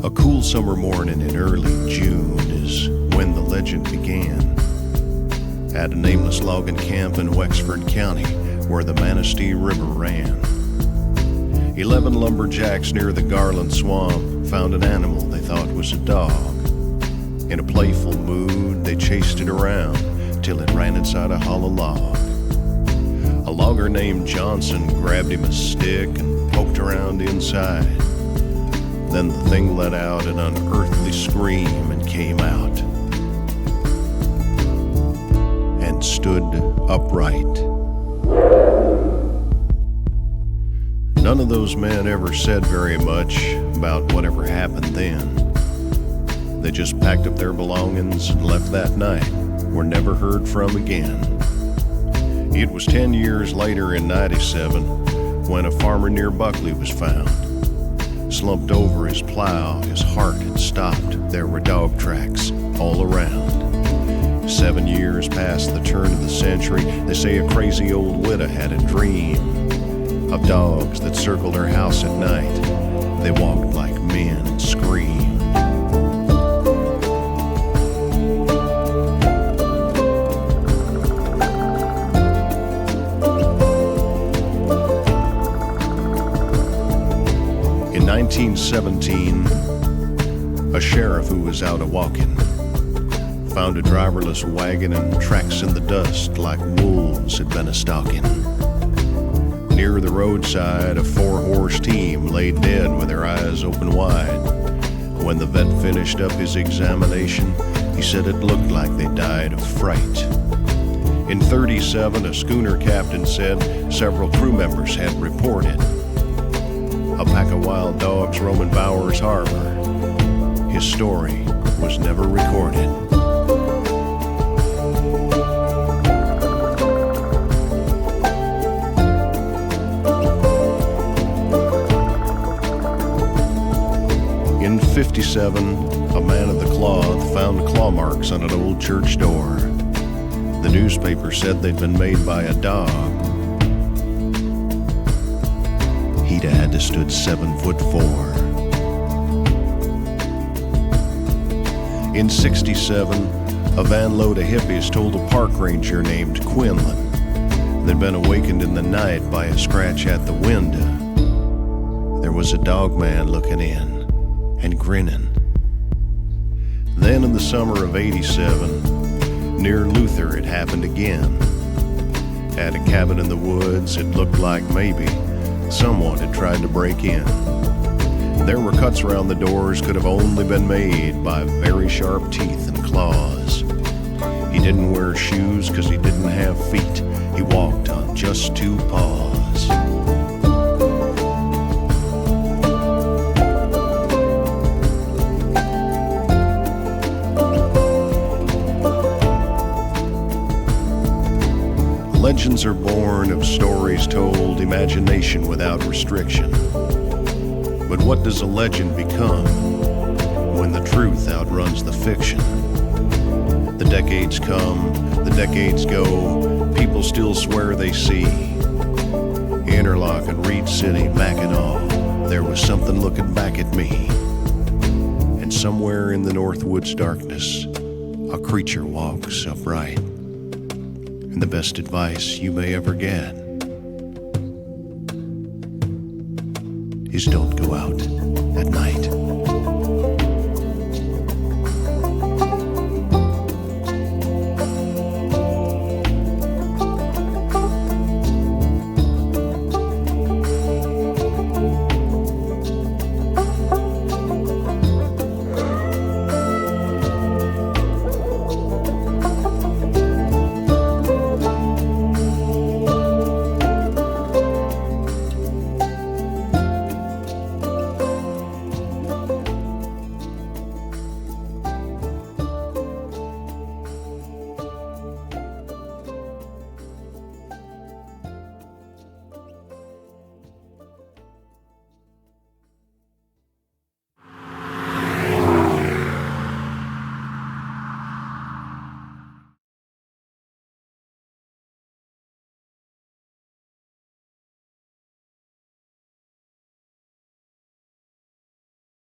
A cool summer morning in early June is when the legend began. At a nameless logging camp in Wexford County where the Manistee River ran. 11 lumberjacks near the Garland Swamp found an animal they thought was a dog. In a playful mood, they chased it around till it ran inside a hollow log. A logger named Johnson grabbed him a stick and poked around inside. Then the thing let out an unearthly scream and came out and stood upright. None of those men ever said very much about whatever happened then. They just packed up their belongings and left that night, were never heard from again. It was 10 years later in '97 when a farmer near Buckley was found. Slumped over his plow, his heart had stopped. There were dog tracks all around. 7 years past the turn of the century, they say a crazy old widow had a dream of dogs that circled her house at night. They walked like men and screamed. In 1917, a sheriff who was out a-walking found a driverless wagon and tracks in the dust like wolves had been a-stalking. Near the roadside, a 4-horse team lay dead with their eyes open wide. When the vet finished up his examination, he said it looked like they died of fright. In '37, a schooner captain said several crew members had reported a pack of wild dogs roaming Bowers Harbor. His story was never recorded. In '57, a man of the cloth found claw marks on an old church door. The newspaper said they'd been made by a dog. He'd had to stood 7'4". In '67, a van load of hippies told a park ranger named Quinlan they'd been awakened in the night by a scratch at the window. There was a Dogman looking in and grinning. Then in the summer of '87, near Luther, it happened again. At a cabin in the woods, it looked like maybe someone had tried to break in. There were cuts around the doors could have only been made by very sharp teeth and claws. He didn't wear shoes because he didn't have feet. He walked on just 2 paws. Legends are born of stories told, imagination without restriction. But what does a legend become when the truth outruns the fiction? The decades come, the decades go, people still swear they see. Interlock and Reed City, Mackinac, there was something looking back at me. And somewhere in the Northwoods darkness, a creature walks upright. And the best advice you may ever get is don't go out at night.